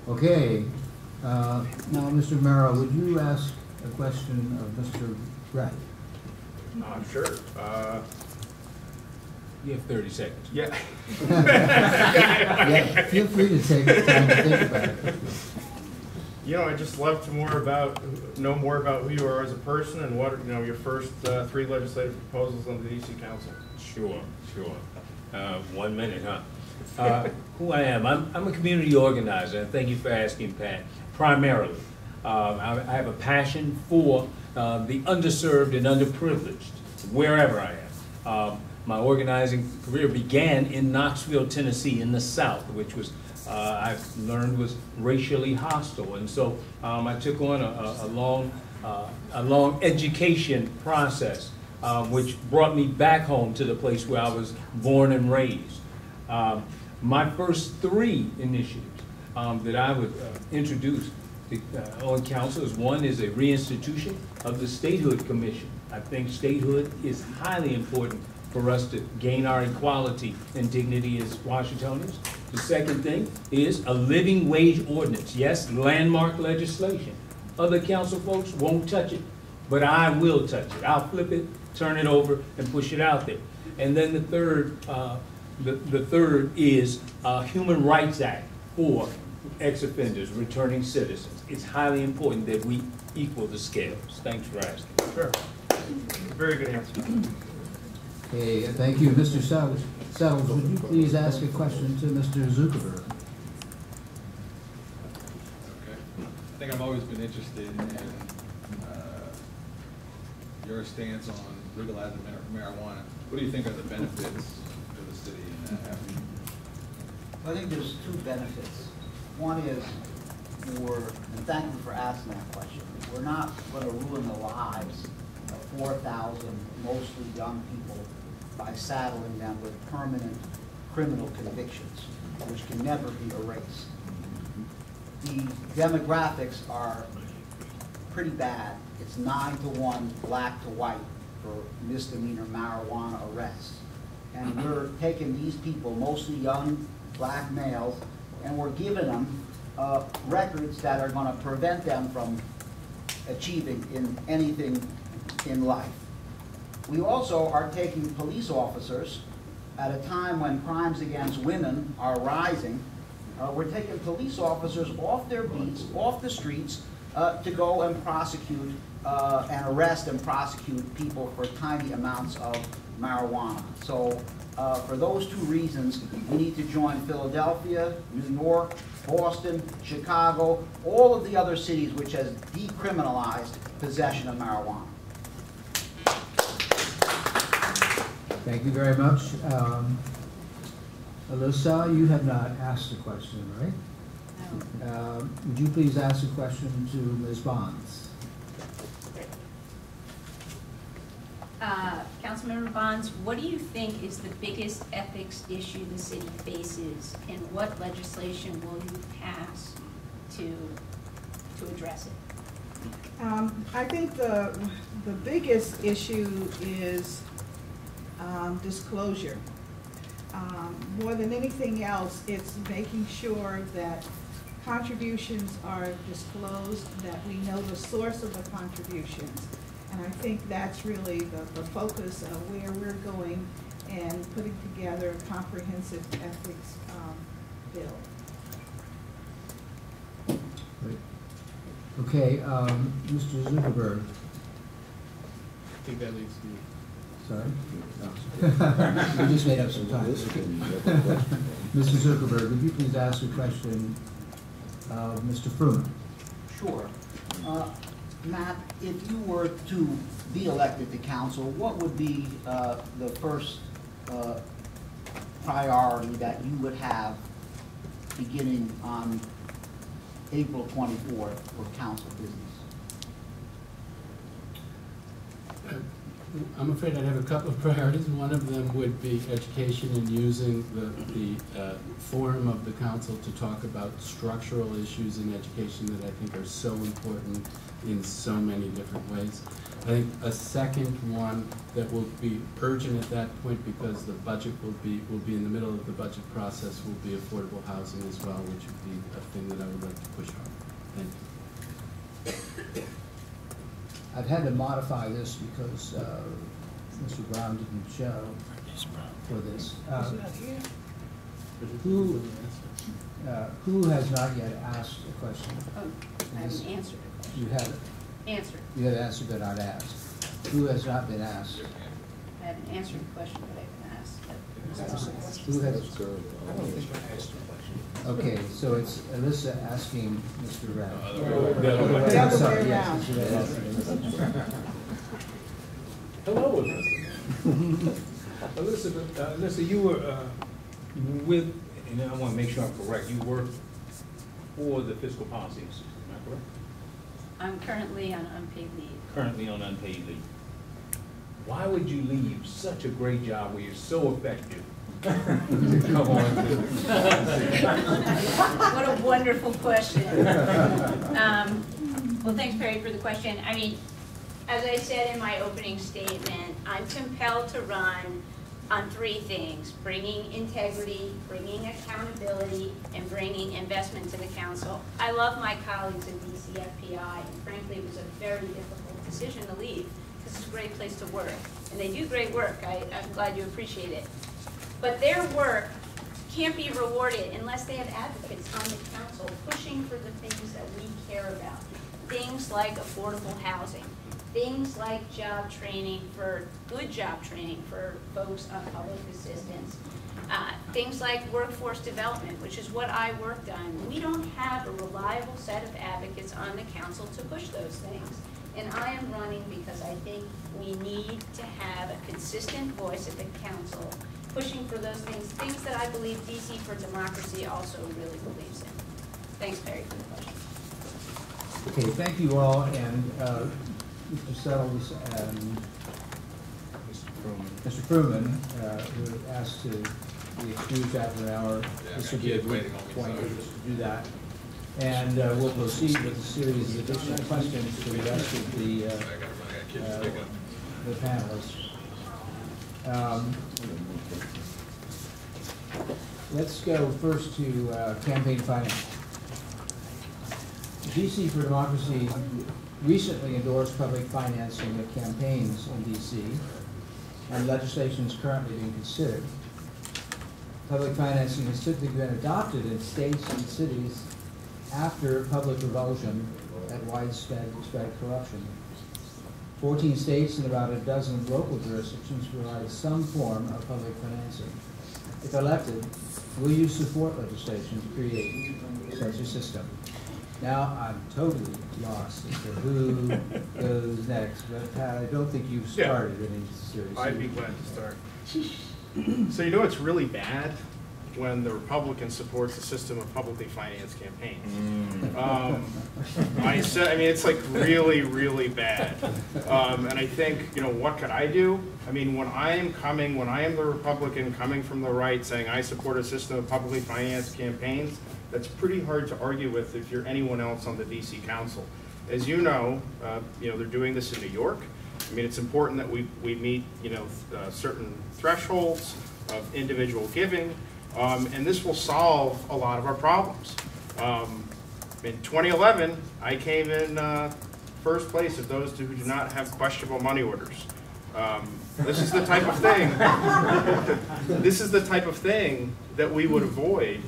Okay. Now, Mr. Merrill, would you ask a question of Mr. Brett? Sure. You have 30 seconds. Yeah. Yeah, feel free to take the time to think about it. You know, I just love to know more about who you are as a person and what, your first 3 legislative proposals on the DC Council. Sure. 1 minute, huh? Who I am? I'm a community organizer, and thank you for asking, Pat. Primarily, I have a passion for the underserved and underprivileged, wherever I am. My organizing career began in Knoxville, Tennessee, in the South, which was, I've learned, was racially hostile. And so I took on a long education process, which brought me back home to the place where I was born and raised. My first 3 initiatives that I would introduce on council is, one is a reinstitution of the Statehood Commission. I think statehood is highly important for us to gain our equality and dignity as Washingtonians. The second thing is a living wage ordinance. Yes, landmark legislation. Other council folks won't touch it, but I will touch it. I'll flip it, turn it over, and push it out there. And then the third is a Human Rights Act for ex-offenders, returning citizens. It's highly important that we equal the scales. Thanks for asking. Sure. Very good answer. Okay, thank you. Mr. Settles, would you please ask a question to Mr. Zuckerberg? Okay. I think I've always been interested in your stance on legalizing marijuana. What do you think are the benefits to the city in that avenue? I think there's 2 benefits. One is, and thank you for asking that question, we're not going to ruin the lives of 4,000 mostly young people by saddling them with permanent criminal convictions, which can never be erased. The demographics are pretty bad. It's 9-to-1 black to white for misdemeanor marijuana arrests. And we're taking these people, mostly young black males, and we're giving them records that are going to prevent them from achieving in anything in life. We also are taking police officers at a time when crimes against women are rising. We're taking police officers off their beats, off the streets, to go and prosecute and arrest and prosecute people for tiny amounts of marijuana. So for those 2 reasons, we need to join Philadelphia, New York, Boston, Chicago, all of the other cities which has decriminalized possession of marijuana. Thank you very much. Alyssa, you have not asked a question, right? No. Would you please ask a question to Ms. Bonds? Councilmember Bonds, what do you think is the biggest ethics issue the city faces, and what legislation will you pass to address it? I think the biggest issue is disclosure. More than anything else, it's making sure that contributions are disclosed, that we know the source of the contributions. And I think that's really the focus of where we're going and putting together a comprehensive ethics bill. Great. Okay, Mr. Zuckerberg. I think that leads to me. Sorry? No. We just made up some time. Mr. Zuckerberg, would you please ask a question of Mr. Fruman? Sure. Matt, if you were to be elected to council, what would be the first priority that you would have beginning on April 24th for council business? I'm afraid I'd have a couple of priorities. One of them would be education and using the forum of the council to talk about structural issues in education that I think are so important in so many different ways. I think a second one that will be urgent at that point, because the budget will be in the middle of the budget process, will be affordable housing as well, which would be a thing that I would like to push on. Thank you. I've had to modify this because Mr. Brown didn't show for this. Who has not yet asked a question? Oh, I haven't answered a question. You haven't. Answered. You have answered but not asked. Who has not been asked? I haven't answered a question, but I can ask. Who has? Okay, so it's Alyssa asking Mr. Brown. The other Sorry, way yes, around. Mr. Brown asking Alyssa. Hello, Alyssa. Alyssa, you were with, and I want to make sure I'm correct, you work for the Fiscal Policy Institute, am I correct? I'm currently on unpaid leave. Currently on unpaid leave. Why would you leave such a great job where you're so effective to come on to? What a wonderful question. Well, thanks, Perry, for the question. I mean, as I said in my opening statement, I'm compelled to run on three things: bringing integrity, bringing accountability, and bringing investment to the council. I love my colleagues at DCFPI, and frankly, it was a very difficult decision to leave, because it's a great place to work, and they do great work. I'm glad you appreciate it. But their work can't be rewarded unless they have advocates on the council pushing for the things that we care about. Things like affordable housing, things like job training for, good job training for folks on public assistance, things like workforce development, which is what I worked on. We don't have a reliable set of advocates on the council to push those things. And I am running because I think we need to have a consistent voice at the council pushing for those things that I believe DC for Democracy also really believes in. Thanks, Perry, for the question. Okay, thank you all, and Mr. Settles and Mr. Fruman, who asked to be excused after an hour. This would be a good point to do that. And we'll proceed with a series of additional questions for the rest of the panelists. Let's go first to campaign finance. DC for Democracy recently endorsed public financing of campaigns in DC, and legislation is currently being considered. Public financing has typically been adopted in states and cities after public revulsion and widespread corruption. 14 states and about a dozen local jurisdictions provide some form of public financing. If elected, will you support legislation to create such a system? Now, I'm totally lost as to who goes next, but Pat, I don't think you've started any serious. I'd be glad to start. So you know it's really bad when the Republican supports a system of publicly financed campaigns. I mean, it's like really, really bad. And I think, what could I do? I mean, when I am the Republican coming from the right saying I support a system of publicly financed campaigns, that's pretty hard to argue with if you're anyone else on the DC Council. As you know, they're doing this in New York. I mean, it's important that we meet, certain thresholds of individual giving. And this will solve a lot of our problems. In 2011, I came in first place of those who do not have questionable money orders. This is the type of thing. This is the type of thing that we would avoid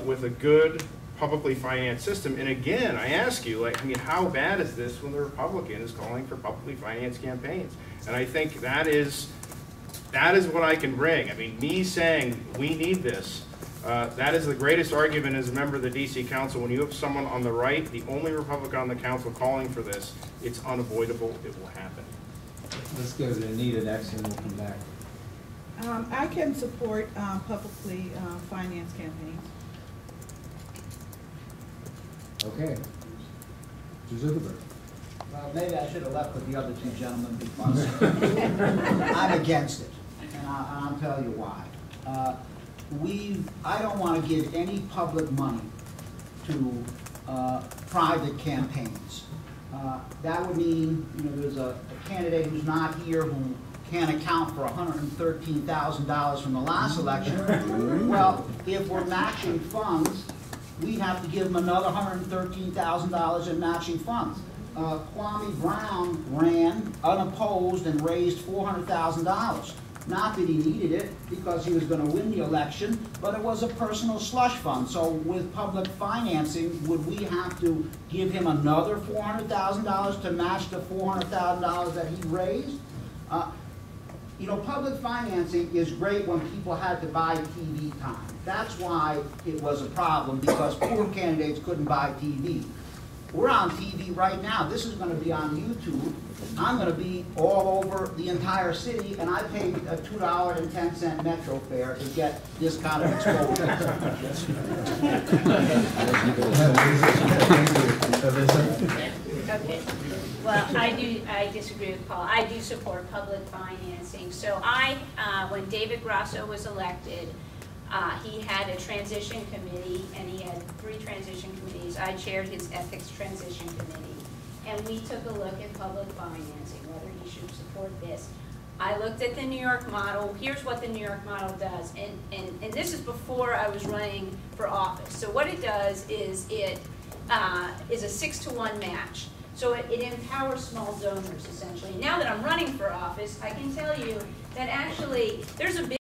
with a good publicly financed system. And again, I ask you, how bad is this when the Republican is calling for publicly financed campaigns? And I think that is what I can bring. I mean, me saying we need this, that is the greatest argument as a member of the DC Council. When you have someone on the right, the only Republican on the council calling for this, it's unavoidable, it will happen. Let's go to Anita next and we'll come back. I can support publicly financed campaigns. Okay. Mr. Zuckerberg. Well, maybe I should have left with the other two gentlemen because I'm against it, and I'll tell you why. I don't want to give any public money to private campaigns. That would mean, there's a candidate who's not here who can't account for $113,000 from the last election. Well, if we're matching funds, we'd have to give him another $113,000 in matching funds. Kwame Brown ran unopposed and raised $400,000. Not that he needed it because he was going to win the election, but it was a personal slush fund. So with public financing, would we have to give him another $400,000 to match the $400,000 that he raised? Public financing is great when people had to buy TV time. That's why it was a problem, because poor candidates couldn't buy TV. We're on TV right now. This is going to be on YouTube. I'm going to be all over the entire city, and I paid a $2.10 metro fare to get this kind of exposure. Okay. Well, I disagree with Paul. I do support public financing. So when David Grasso was elected, he had a transition committee, and he had 3 transition committees. I chaired his ethics transition committee, and we took a look at public financing, whether he should support this. I looked at the New York model. Here's what the New York model does, and this is before I was running for office. So what it does is it is a 6-to-1 match. So it empowers small donors, essentially. Now that I'm running for office, I can tell you that actually there's a big